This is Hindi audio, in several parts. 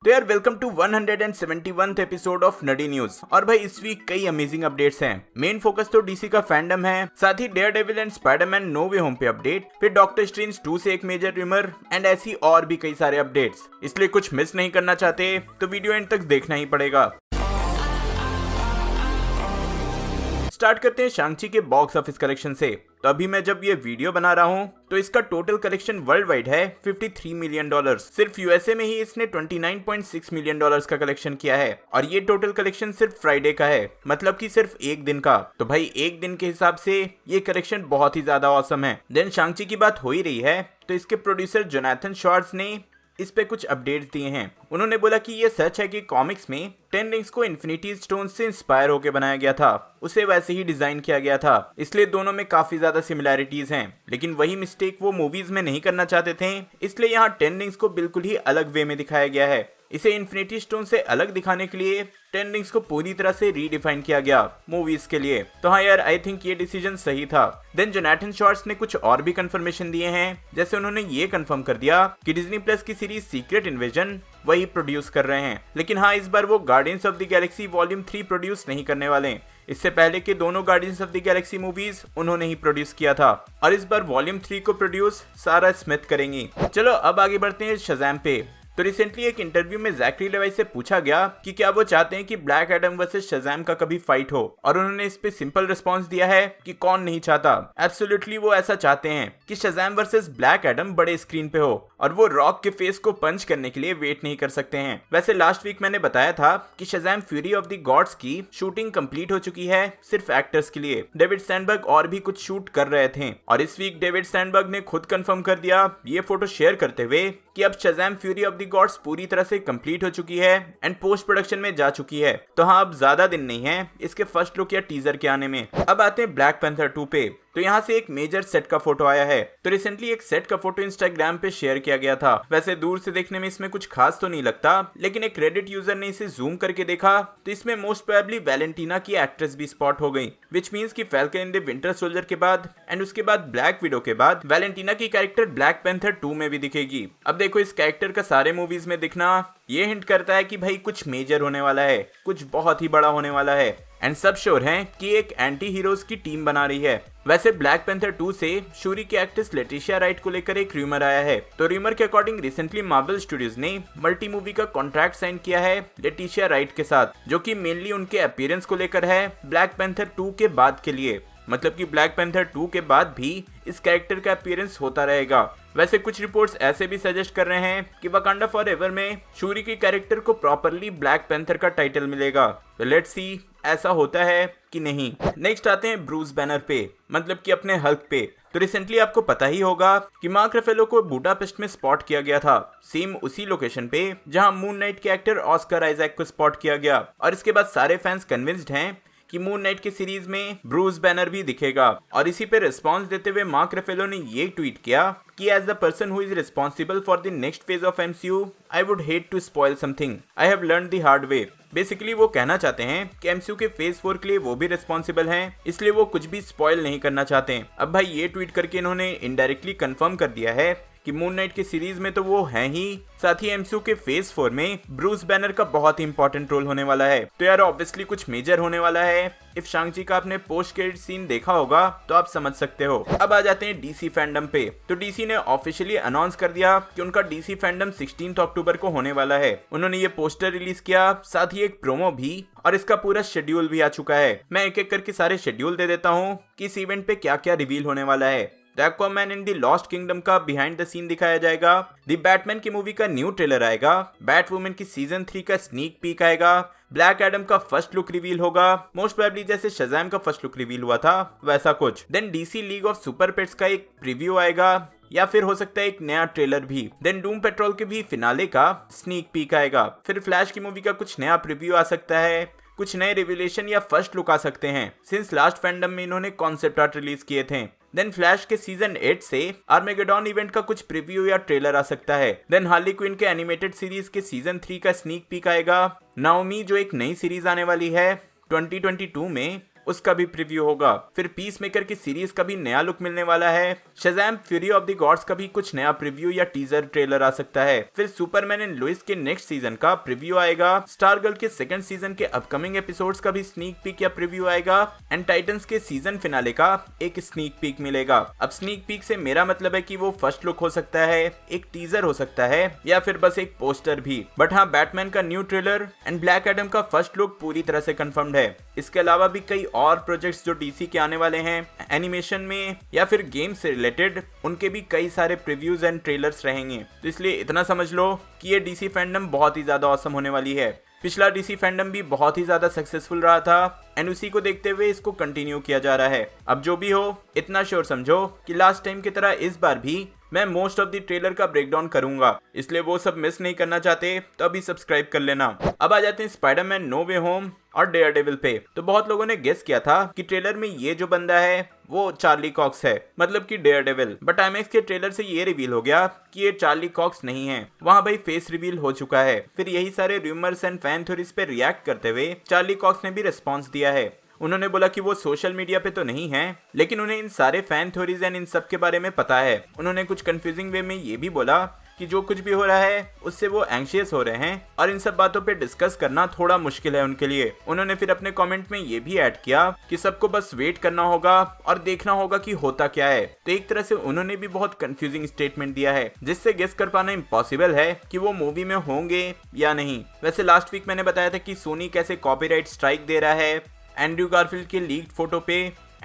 तो यार welcome to 171th episode of nerdy news. और भाई इस वीक कई अमेजिंग अपडेट्स हैं। मेन फोकस तो डीसी का फैंडम है, साथ ही Daredevil and Spiderman no way Home पे अपडेट, फिर डॉक्टर स्ट्रेंज 2 से एक मेजर रूमर एंड ऐसी और भी कई सारे अपडेट्स। इसलिए कुछ मिस नहीं करना चाहते तो वीडियो एंड तक देखना ही पड़ेगा। स्टार्ट करते हैं शांग-ची के बॉक्स ऑफिस कलेक्शन से। तो अभी मैं जब ये वीडियो बना रहा हूँ तो इसका टोटल कलेक्शन वर्ल्ड वाइड है $53 मिलियन। सिर्फ यूएसए में ही इसने $29.6 मिलियन का कलेक्शन किया है और ये टोटल कलेक्शन सिर्फ फ्राइडे का है, मतलब कि सिर्फ एक दिन का। तो भाई एक दिन के हिसाब से ये कलेक्शन बहुत ही ज्यादा ऑसम है। देन शांग-ची की बात हो ही रही है तो इसके प्रोड्यूसर जोनाथन शॉर्ट्स ने इस पे कुछ अपडेट्स दिए हैं। उन्होंने बोला कि ये सच है कि कॉमिक्स में 10 रिंग्स को इन्फिनिटी स्टोन से इंस्पायर होकर बनाया गया था, उसे वैसे ही डिजाइन किया गया था, इसलिए दोनों में काफी ज्यादा सिमिलैरिटीज हैं। लेकिन वही मिस्टेक वो मूवीज में नहीं करना चाहते थे, इसलिए यहाँ 10 रिंग्स को बिल्कुल ही अलग वे में दिखाया गया है। इसे इन्फिनिटी स्टोन से अलग दिखाने के लिए 10 रिंग्स को पूरी तरह से रीडिफाइन किया गया मूवीज के लिए। तो हाँ यार, आई थिंक ये डिसीजन सही था। देन जोनाथन शॉर्ट्स ने कुछ और भी कंफर्मेशन दिए हैं, जैसे उन्होंने ये कंफर्म कर दिया कि डिज्नी प्लस की सीरीज सीक्रेट इन्वेजन वही प्रोड्यूस कर रहे हैं। लेकिन हाँ, इस बार वो guardians of the Galaxy volume 3 produce नहीं करने वाले। इससे पहले के दोनों guardians of the Galaxy movies उन्होंने ही प्रोड्यूस किया था और इस बार वॉल्यूम 3 को प्रोड्यूस सारा स्मिथ करेंगी। चलो अब आगे बढ़ते हैं शज़ैम पे। तो रिसेंटली एक इंटरव्यू में ज़ैकरी लेवी से पूछा गया कि क्या वो चाहते हैं कि ब्लैक एडम वर्सेस शज़ैम का कभी फाइट हो, और उन्होंने इस पे सिंपल रिस्पांस दिया है कि कौन नहीं चाहता। एब्सोल्युटली वो ऐसा चाहते हैं कि शज़ैम वर्सेस ब्लैक एडम बड़े स्क्रीन पे हो और वो रॉक के फेस को पंच करने के लिए वेट नहीं कर सकते हैं। वैसे लास्ट वीक मैंने बताया था कि Shazam fury of the gods की शूटिंग कंप्लीट हो चुकी है सिर्फ एक्टर्स के लिए। डेविड सैंडबर्ग और भी कुछ शूट कर रहे थे और इस वीक डेविड सैंडबर्ग ने खुद कंफर्म कर दिया ये फोटो शेयर करते हुए कि अब Shazam fury of the gods पूरी तरह से कंप्लीट हो चुकी है एंड पोस्ट प्रोडक्शन में जा चुकी है। तो हाँ, अब ज्यादा दिन नहीं है इसके फर्स्ट लुक या टीजर के आने में। अब आते हैं ब्लैक पैंथर 2 पे। तो यहाँ से एक मेजर सेट का फोटो आया है। तो रिसेंटली एक सेट का फोटो इंस्टाग्राम पे शेयर किया गया था। वैसे दूर से देखने में इसमें कुछ खास तो नहीं लगता, लेकिन एक रेडिट यूजर ने इसे जूम करके देखा तो इसमें मोस्ट प्रोबेबली वैलेंटीना की एक्ट्रेस भी स्पॉट हो गई, विच मींस कि falcon in the winter soldier के बाद एंड उसके बाद ब्लैक विडो के बाद वैलेंटीना की कैरेक्टर ब्लैक पैंथर 2 में भी दिखेगी। अब देखो, इस कैरेक्टर का सारे मूवीज में दिखना ये हिंट करता है कि भाई कुछ मेजर होने वाला है, कुछ बहुत ही बड़ा होने वाला है एंड सब श्योर हैं कि एक एंटी हीरोज की टीम बना रही है। वैसे ब्लैक पैंथर 2 से शूरी की एक्ट्रेस लेटिशिया राइट को लेकर एक रूमर आया है। तो रूमर के अकॉर्डिंग रिसेंटली मार्वल स्टूडियोज ने मल्टी मूवी का कॉन्ट्रैक्ट साइन किया है लेटिशिया राइट के साथ, जो कि मेनली उनके अपीयरेंस को लेकर है ब्लैक पैंथर 2 के बाद के लिए। मतलब कि ब्लैक पैंथर 2 के बाद भी इस कैरेक्टर का अपीयरेंस होता रहेगा। वैसे कुछ रिपोर्ट्स ऐसे भी सजेस्ट कर रहे हैं कि वकांडा फॉरएवर में शूरी के कैरेक्टर को प्रॉपरली ब्लैक पैंथर का टाइटल मिलेगा। तो लेट्स सी ऐसा होता है कि नहीं। नेक्स्ट आते हैं ब्रूस बैनर पे, मतलब कि अपने हल्क पे। तो रिसेंटली आपको पता ही होगा कि मार्क रफेलो को बुडापेस्ट में स्पॉट किया गया था, सेम उसी लोकेशन पे जहां मून नाइट के एक्टर ऑस्कर आइजैक को स्पॉट किया गया। और इसके बाद सारे फैंस कन्विंस्ड हैं कि मून नाइट की सीरीज में ब्रूस बैनर भी दिखेगा। और इसी पे रिस्पांस देते हुए मार्क रफेलो ने ये ट्वीट किया कि as the person who is responsible for the next phase of MCU, I would hate to spoil something I have learn the hard way. Basically वो कहना चाहते हैं कि MCU के फेज 4 के लिए वो भी रिस्पॉन्सिबल हैं, इसलिए वो कुछ भी स्पॉइल नहीं करना चाहते। अब भाई ये ट्वीट करके इन्होंने इनडायरेक्टली कंफर्म कर दिया है कि मून नाइट की सीरीज में तो वो हैं ही, साथ ही MCU के फेज 4 में ब्रूस बैनर का बहुत ही इंपॉर्टेंट रोल होने वाला है। तो यार ऑब्वियसली कुछ मेजर होने वाला है। इफ शांग-ची का आपने पोस्ट क्रेडिट सीन देखा होगा तो आप समझ सकते हो। अब आ जाते हैं डीसी फैंडम पे। तो डीसी ने ऑफिशियली अनाउंस कर दिया कि उनका डीसी फैंडम 16 अक्टूबर को होने वाला है। उन्होंने ये पोस्टर रिलीज किया, साथ ही एक प्रोमो भी, और इसका पूरा शेड्यूल भी आ चुका है। मैं एक एक करके सारे शेड्यूल दे देता हूँ कि इस इवेंट पे क्या क्या रिवील होने वाला है। The Aquaman in the lost kingdom का बिहाइंड द सीन दिखाया जाएगा, द बैटमैन की मूवी का न्यू ट्रेलर आएगा, बैटवुमन की सीजन 3 का स्नीक पीक आएगा, ब्लैक एडम का फर्स्ट लुक रिवील होगा, मोस्ट प्रोबेबली जैसे शज़ैम का फर्स्ट लुक रिवील हुआ था वैसा कुछ। Then DC league of super pets का एक प्रीव्यू आएगा, या फिर हो सकता है एक नया ट्रेलर भी। देन डूम पेट्रोल के भी फिनाले का स्नीक पीक आएगा। फिर फ्लैश की मूवी का कुछ नया प्रीव्यू आ सकता है, कुछ नए रिवीलेशन या फर्स्ट लुक आ सकते हैं, सिंस लास्ट फैंडम में इन्होंने कॉन्सेप्ट आर्ट रिलीज किए थे। देन फ्लैश के सीजन 8 से आर्मेगेडॉन इवेंट का कुछ प्रीव्यू या ट्रेलर आ सकता है। देन हार्ली क्विन के एनिमेटेड सीरीज के सीजन 3 का स्नीक पीक आएगा। नाओमी जो एक नई सीरीज आने वाली है 2022 में, उसका भी प्रीव्यू होगा। फिर पीस मेकर की सीरीज का भी नया लुक मिलने वाला है। Shazam fury of the gods का भी कुछ नया प्रीव्यू या टीजर ट्रेलर आ सकता है। फिर सुपरमैन एंड लुइस के नेक्स्ट सीजन का प्रीव्यू आएगा। स्टार गर्ल के सेकंड सीजन के अपकमिंग एपिसोड्स का भी स्नीक पीक या प्रीव्यू आएगा। एंड टाइटंस के सीजन फिनाले का एक स्नीक पीक मिलेगा। अब स्नीक पीक से मेरा मतलब है कि वो फर्स्ट लुक हो सकता है, एक टीजर हो सकता है, या फिर बस एक पोस्टर भी। बट हाँ, बैटमैन का new trailer and black Adam का फर्स्ट लुक पूरी तरह से कंफर्म्ड है। इसके अलावा भी कई और प्रोजेक्ट्स जो डीसी के आने वाले हैं एनिमेशन में या फिर गेम से रिलेटेड, उनके भी कई सारे प्रीव्यूज एंड ट्रेलर्स रहेंगे। तो इसलिए इतना समझ लो कि ये डीसी फैंडम बहुत ही ज्यादा ऑसम होने वाली है। पिछला डीसी फैंडम भी बहुत ही ज्यादा सक्सेसफुल रहा था एंड उसी को देखते हुए इसको कंटिन्यू किया जा रहा है। अब जो भी हो, इतना श्योर समझो कि लास्ट टाइम की तरह इस बार भी मैं मोस्ट ऑफ द ट्रेलर का ब्रेकडाउन करूंगा, इसलिए वो सब मिस नहीं करना चाहते तो अभी सब्सक्राइब कर लेना। अब आ जाते हैं स्पाइडरमैन नो वे होम और डेयरडेविल पे। तो बहुत लोगों ने गेस किया था कि ट्रेलर में ये जो बंदा है वो चार्ली कॉक्स है, मतलब कि डेयरडेविल। बट IMAX के ट्रेलर से ये रिवील हो गया कि ये चार्ली कॉक्स नहीं है। वहाँ भाई फेस रिवील हो चुका है। फिर यही सारे रूमर्स एंड फैन थ्योरीज पे रिएक्ट करते हुए चार्ली कॉक्स ने भी रिस्पॉन्स दिया है। उन्होंने बोला कि वो सोशल मीडिया पे तो नहीं है, लेकिन उन्हें इन सारे फैन थ्योरीज एंड इन सब के बारे में पता है। उन्होंने कुछ कंफ्यूजिंग वे में ये भी बोला कि जो कुछ भी हो रहा है उससे वो एंग्शियस हो रहे हैं और इन सब बातों पे डिस्कस करना थोड़ा मुश्किल है उनके लिए। उन्होंने फिर अपने कमेंट में ये भी ऐड किया कि सबको बस वेट करना होगा और देखना होगा कि होता क्या है। तो एक तरह से उन्होंने भी बहुत कंफ्यूजिंग स्टेटमेंट दिया है, जिससे गेस कर पाना इम्पॉसिबल है कि वो मूवी में होंगे या नहीं। वैसे लास्ट वीक मैंने बताया था कि सोनी कैसे कॉपीराइट स्ट्राइक दे रहा है एंड्रयू गारफील्ड के लीक्ड फोटो पे,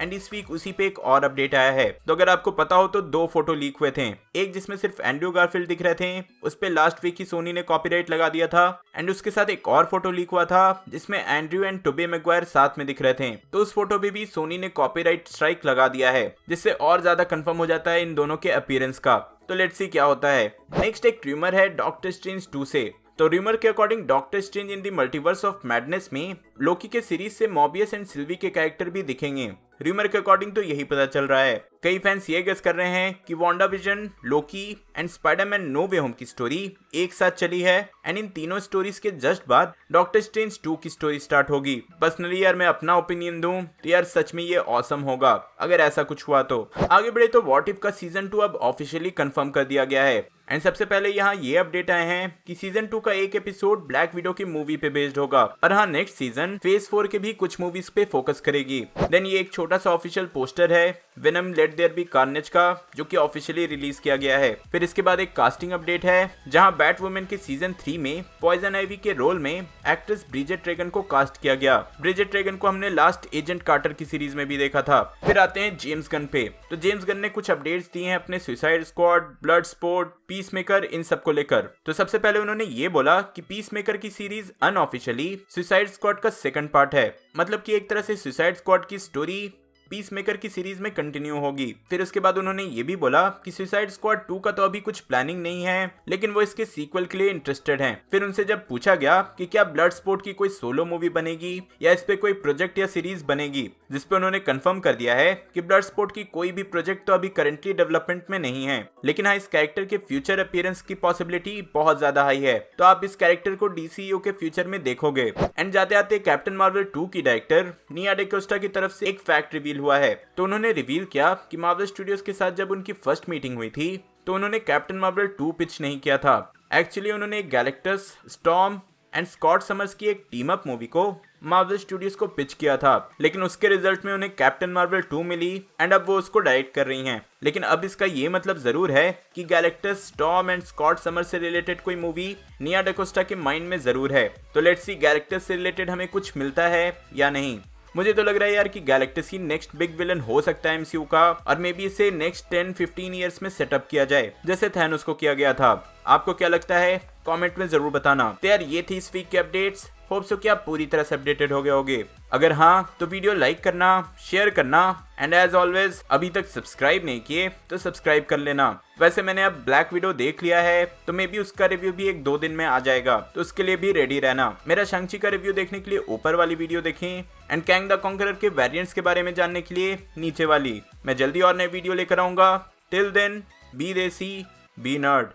एंड इस वीक उसी पे एक और अपडेट आया है। तो अगर आपको पता हो तो 2 फोटो लीक हुए थे। एक जिसमें सिर्फ एंड्रयू गारफील्ड दिख रहे थे, उस पे लास्ट वीक ही सोनी ने कॉपीराइट लगा दिया था। एंड उसके साथ एक और फोटो लीक हुआ था जिसमें एंड्रयू एंड टोबी मैगवायर साथ में दिख रहे थे। तो उस फोटो पे भी सोनी ने कॉपीराइट स्ट्राइक लगा दिया है, जिससे और ज्यादा कंफर्म हो जाता है इन दोनों के अपीयरेंस का। तो लेट्स सी क्या होता है। नेक्स्ट एक रूमर है डॉक्टर स्ट्रेंज 2 से। तो रूमर के according doctor strange in the multiverse of madness में लोकी के सीरीज से मॉबियस एंड सिल्वी के कैरेक्टर भी दिखेंगे। रूमर के अकॉर्डिंग तो यही पता चल रहा है। कई फैंस ये गेस कर रहे हैं कि WandaVision, Loki and Spiderman no way home की स्टोरी एक साथ चली है एंड इन तीनों स्टोरीज के जस्ट बाद डॉक्टर स्ट्रेंज 2 की स्टोरी स्टार्ट होगी। पर्सनली यार मैं अपना ओपिनियन दूं तो यार सच में ये ऑसम होगा अगर ऐसा कुछ हुआ तो। आगे बढ़े तो व्हाट इफ का सीजन 2 अब ऑफिशियली कंफर्म कर दिया गया है। एंड सबसे पहले यहाँ ये अपडेट आए हैं कि सीजन 2 का एक एपिसोड ब्लैक विडो की मूवी पे बेस्ड होगा। और हाँ, नेक्स्ट सीजन फेज 4 के भी कुछ मूवीज पे फोकस करेगी। देन ये एक छोटा सा ऑफिशियल पोस्टर है Venom let there be Carnage का, जो कि ऑफिशियली रिलीज किया गया है। फिर इसके बाद एक कास्टिंग अपडेट है जहां बैटवुमन के सीजन 3 में पॉइजन आइवी के रोल में एक्ट्रेस ब्रिजेट रेगन को कास्ट किया गया। ब्रिजेट रेगन को हमने लास्ट एजेंट कार्टर की सीरीज में भी देखा था। फिर आते हैं जेम्स गन पे। तो जेम्स गन ने कुछ अपडेट्स दिए हैं अपने Suicide Squad, Bloodsport, Peacemaker, इन सब को लेकर। तो सबसे पहले उन्होंने ये बोला कि पीस मेकर की सीरीज अनऑफिशियली सुसाइड स्क्वाड का सेकंड पार्ट है, मतलब कि एक तरह से सुसाइड स्क्वाड की स्टोरी पीस मेकर की सीरीज में कंटिन्यू होगी। फिर उसके बाद उन्होंने ये भी बोला कि सुसाइड स्क्वाड 2 का तो अभी कुछ प्लानिंग नहीं है, लेकिन वो इसके सीक्वल के लिए इंटरेस्टेड हैं। फिर उनसे जब पूछा गया कि क्या ब्लड स्पोर्ट की कोई सोलो मूवी बनेगी या इस पे कोई प्रोजेक्ट या सीरीज बनेगी, जिसपे उन्होंने कंफर्म कर दिया है कि ब्लड स्पोर्ट की कोई भी प्रोजेक्ट तो अभी करंटली डेवलपमेंट में नहीं है, लेकिन हाँ, इस कैरेक्टर के फ्यूचर अपीयरेंस की पॉसिबिलिटी बहुत ज्यादा हाई है। तो आप इस कैरेक्टर को DCU के फ्यूचर में देखोगे। एंड जाते आते कैप्टन मार्वल 2 की डायरेक्टर निया डिकोस्टा की तरफ से एक फैक्ट रिवील हुआ है। तो उन्होंने रिवील किया कि मार्वल स्टूडियोज के साथ जब उनकी फर्स्ट मीटिंग हुई थी तो उन्होंने कैप्टन मार्वल 2 पिच नहीं किया था। एक्चुअली उन्होंने Galactus, Storm and Scott Summers की एक टीम अप मूवी को मार्वल स्टूडियोज को पिच किया था, लेकिन उसके रिजल्ट में उन्हें कैप्टन मार्वल 2 मिली एंड अब वो उसको डायरेक्ट कर रही हैं। लेकिन अब इसका ये मतलब जरूर है कि Galactus, Storm and Scott Summer से रिलेटेड कोई मूवी निया डिकोस्टा के माइंड में जरूर है। तो लेट्स सी गैलेक्टस से रिलेटेड हमें कुछ मिलता है या नहीं। मुझे तो लग रहा है यार कि गैलेक्टस ही नेक्स्ट बिग विलन हो सकता है MCU का, और मे बी इसे नेक्स्ट 10-15 ईयर्स में सेटअप किया जाए जैसे थैनोस को किया गया था। आपको क्या लगता है कमेंट में जरूर बताना। तो यार ये थी इस वीक के अपडेट्स। होप सो कि आप पूरी तरह से अपडेटेड हो गए होगे। अगर हाँ तो वीडियो लाइक करना, शेयर करना एंड एज ऑलवेज अभी तक सब्सक्राइब नहीं किए तो सब्सक्राइब कर लेना। वैसे मैंने अब ब्लैक विडो देख लिया है तो मे बी उसका रिव्यू भी 1-2 दिन में आ जाएगा, तो उसके लिए भी रेडी रहना। मेरा शंची का रिव्यू देखने के लिए ऊपर वाली वीडियो देखें एंड कैंग द कॉन्करर के वेरिएंट्स के बारे में जानने के लिए नीचे वाली। मैं जल्दी और नए वीडियो लेकर आऊंगा। टिल देन बी देसी, बी नर्ड।